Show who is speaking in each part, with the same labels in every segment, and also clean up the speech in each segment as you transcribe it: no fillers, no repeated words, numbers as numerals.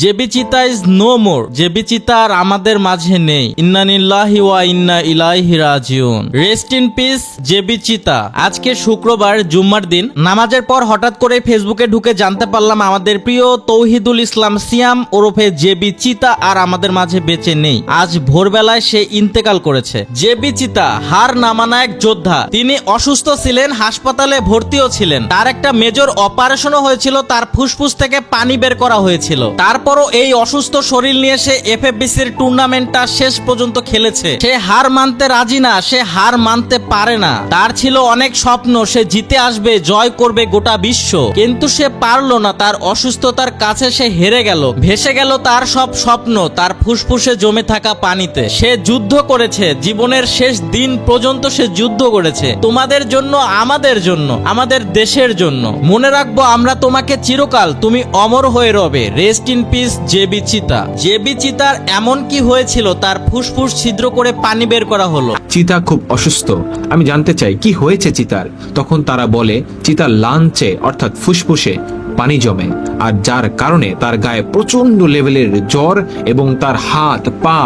Speaker 1: JB চিতা is no more. JB চিতা আর আমাদের মাঝে নেই। ইন্না লিল্লাহি ওয়া ইন্না ইলাইহি রাজিউন। রেস্ট ইন পিস জেবি চিতা। আজকে শুক্রবার, জুম্মার দিন। নামাজের পর হঠাৎ করে ফেসবুকে ঢুকে জানতে পারলাম আমাদের প্রিয় তৌহিদুল ইসলাম সিয়াম ওরফে জেবি চিতা আর আমাদের মাঝে বেঁচে নেই। আজ ভোরবেলায় সে ইন্তেকাল করেছে। জেবি চিতা হার নামানা এক যোদ্ধা। তিনি অসুস্থ ছিলেন, হাসপাতালে ভর্তিও ছিলেন। তার একটা মেজর অপারেশনও হয়েছিল, তার ফুসফুস থেকে পানি বের করা হয়েছিল। তারপরও এই অসুস্থ শরীর নিয়ে সে এফএফবিসির টুর্নামেন্টটা শেষ পর্যন্ত খেলেছে। সে হার মানতে রাজি না, সে হার মানতে পারে না। তার ছিল অনেক স্বপ্ন, সে জিতে আসবে, জয় করবে গোটা বিশ্ব, কিন্তু সে পারলো না। তার অসুস্থতার কাছে সে হেরে গেল, ভেসে গেল তার সব স্বপ্ন তার ফুসফুসে জমে থাকা পানিতে। সে যুদ্ধ করেছে, জীবনের শেষ দিন পর্যন্ত সে যুদ্ধ করেছে, তোমাদের জন্য, আমাদের জন্য, আমাদের দেশের জন্য। মনে রাখবো আমরা তোমাকে চিরকাল, তুমি অমর হয়ে রবে। রেস্ট ইন পিস জেবি চিতা। জেবি চিতার এমন কি হয়েছিল তার ফুসফুস ছিদ্র করে পানি বের করা হলো?
Speaker 2: চিতা খুব অসুস্থ। আমি জানতে চাই কি হয়েছে চিতার। তখন তারা বলে চিতার লাঞ্চে অর্থাৎ ফুসফুসে পানি জমে, আর যার কারণে তার গায়ে প্রচন্ড লেভেলের জ্বর এবং তার হাত পা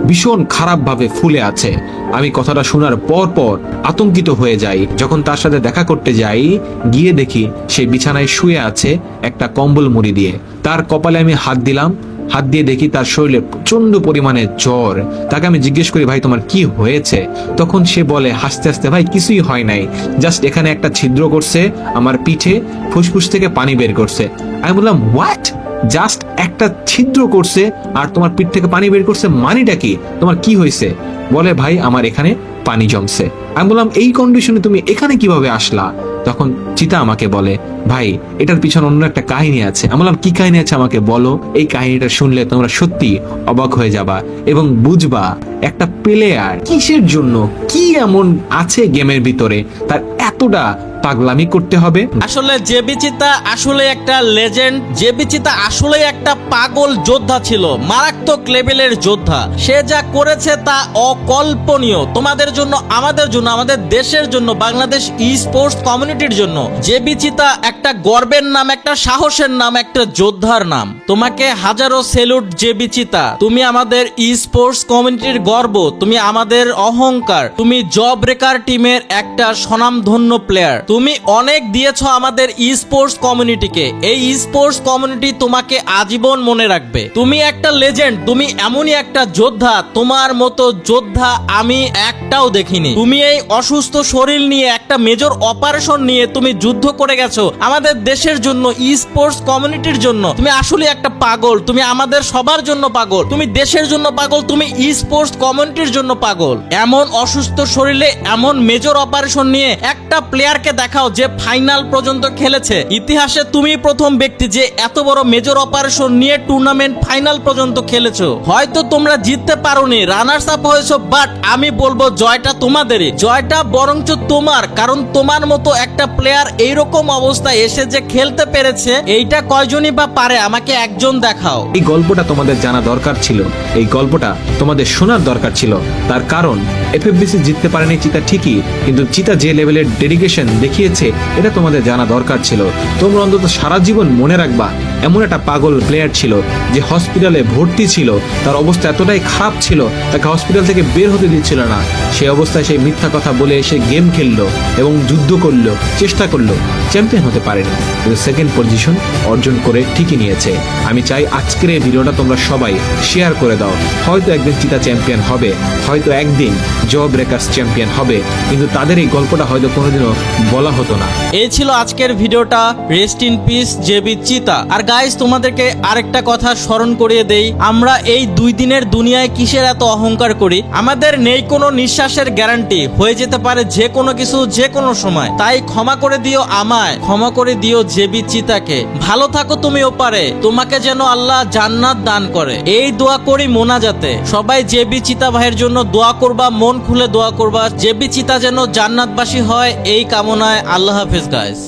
Speaker 2: ভীষণ খারাপভাবে ফুলে আছে। আমি কথাটা শোনার পর আতঙ্কিত হয়ে যাই। যখন তার সাথে দেখা করতে যাই, গিয়ে দেখি সে বিছানায় শুয়ে আছে একটা কম্বল মুড়ি দিয়ে। তার কপালে আমি হাত দিলাম, হাত দিয়ে দেখি তার শরীরে প্রচন্ড পরিমাণে জ্বর। তাকে আমি জিজ্ঞেস করি, ভাই তোমার কি হয়েছে? তখন সে বলে হাসতে হাসতে, ভাই কিছুই হয় নাই, জাস্ট এখানে একটা ছিদ্র করছে আমার পিঠে, ফুসফুস থেকে পানি বের করছে। আমি বললাম হোয়াট? জাস্ট একটা ছিদ্র করছে আর তোমার পিঠ থেকে পানি বের করছে, মানিটা কি? তোমার কি হয়েছে? বলে ভাই আমার এখানে পানি জমছে। আমি বললাম এই কন্ডিশনে তুমি এখানে কিভাবে আসলা? তখন চিতা আমাকে বলে, ভাই এটার পিছনে অন্য একটা কাহিনী আছে। আমি বললাম কি কাহিনী আছে আমাকে বলো। এই কাহিনীটা শুনলে তোমরা সত্যি অবাক হয়ে যাবা এবং বুঝবা একটা প্লেয়ার কিসের জন্য, কি এমন আছে গেমের ভিতরে তার এতটা পাগলামি করতে হবে।
Speaker 1: আসলে জেবি চিতা আসলে একটা লেজেন্ড। জেবি চিতা আসলে একটা পাগল যোদ্ধা ছিল, মারাত্মক লেভেলের যোদ্ধা। সে যা করেছে তা অকল্পনীয়। তোমাদের জন্য, আমাদের জন্য, আমাদের দেশের জন্য, বাংলাদেশ ই স্পোর্টস কমিউনিটির জন্য জেবি চিতা একটা গর্বের নাম, একটা সাহসের নাম, একটা যোদ্ধার নাম। তোমাকে হাজারো সেলুট জেবি চিতা। তুমি আমাদের ই স্পোর্টস কমিউনিটির গর্ব, তুমি আমাদের অহংকার, তুমি জব ব্রেকার টিমের একটা স্বনামধন্য প্লেয়ার। তুমি অনেক দিয়েছো আমাদের ই স্পোর্টস কমিউনিটিকে। এই ই স্পোর্টস কমিউনিটি তোমাকে আজীবন মনে রাখবে। তুমি একটা লেজেন্ড, তুমি এমনই একটা যোদ্ধা, তোমার মতো যোদ্ধা আমি একটাও দেখিনি। তুমি এই অসুস্থ শরীর নিয়ে, একটা মেজর অপারেশন নিয়ে তুমি যুদ্ধ করে গেছো আমাদের দেশের জন্য, ই স্পোর্টস কমিউনিটির জন্য। তুমি আসলে একটা পাগল, তুমি আমাদের সবার জন্য পাগল, তুমি দেশের জন্য পাগল, তুমি ই স্পোর্টস কমিউনিটির জন্য পাগল। এমন অসুস্থ শরীরে এমন মেজর অপারেশন নিয়ে একটা প্লেয়ারকে দেখাও যে ফাইনাল পর্যন্ত খেলেছে। ইতিহাসে তুমি প্রথম ব্যক্তি যে এত বড় মেজর অপারেশন নিয়ে টুর্নামেন্ট ফাইনাল পর্যন্ত খেলেছো। হয়তো তোমরা জিততে পারোনি, রানার্স আপ হয়েছো, বাট আমি বলবো জয়টা তোমাদেরই, জয়টা বরঞ্চ তোমার। কারণ তোমার মতো একটা প্লেয়ার এইরকম অবস্থায় এসে যে খেলতে পেরেছে, এইটা কয়জনই বা পারে? আমাকে একজন দেখাও।
Speaker 2: এই গল্পটা তোমাদের জানা দরকার ছিল, এই গল্পটা তোমাদের শোনার দরকার ছিল। তার কারণ এফএফবিসি জিততে পারেনি চিতা ঠিকই, কিন্তু চিতা যে লেভেলের ডেডিকেশন দেখিয়েছে এটা তোমাদের জানা দরকার ছিল। তোমরা অন্তত সারা জীবন মনে রাখবা এমন একটা পাগল প্লেয়ার ছিল যে হসপিটালে ভর্তি ছিল, তার অবস্থা এতটাই খারাপ ছিল তাকে হসপিটাল থেকে বের হতে দিচ্ছিল না। সেই অবস্থায় সেই মিথ্যা কথা বলে সে গেম খেললো এবং যুদ্ধ করলো, চেষ্টা করলো, চ্যাম্পিয়ন হতে পারেনি, কিন্তু সেকেন্ড পজিশন অর্জন করে ঠিকই নিয়েছে। আমি চাই আজকের এই ভিডিওটা তোমরা সবাই শেয়ার করে দাও। হয়তো একদিন চিতা চ্যাম্পিয়ন হবে, হয়তো একদিন জব ব্রেকার্স চ্যাম্পিয়ন হবে, কিন্তু তাদের এই গল্পটা হয়তো কোনোদিনও বলা হতো না।
Speaker 1: এই ছিল আজকের ভিডিওটা। রেস্ট ইন পিস জেবি চিতা। আর গাইস তোমাদেরকে আরেকটা কথা স্মরণ করিয়ে দেই, আমরা এই 2 দিনের দুনিয়ায় কিসের এত অহংকার করি? আমাদের নেই কোনো নিঃশ্বাসের গ্যারান্টি, হয়ে যেতে পারে যে কোনো কিছু যে কোনো সময়। তাই ক্ষমা করে দিও আমায়, ক্ষমা করে দিও জেবি চিতাকে। ভালো থাকো তুমি ওপারে, তোমাকে যেন আল্লাহ জান্নাত দান করে, এই দোয়া করি মোনাজাতে। সবাই জেবি চিতা ভাইয়ের জন্য দোয়া করবা, মন খুলে দোয়া করবা, জেবি চিতা যেন জান্নাতবাসী হয়, এই কামনায়। আল্লাহ হাফেজ গাইস।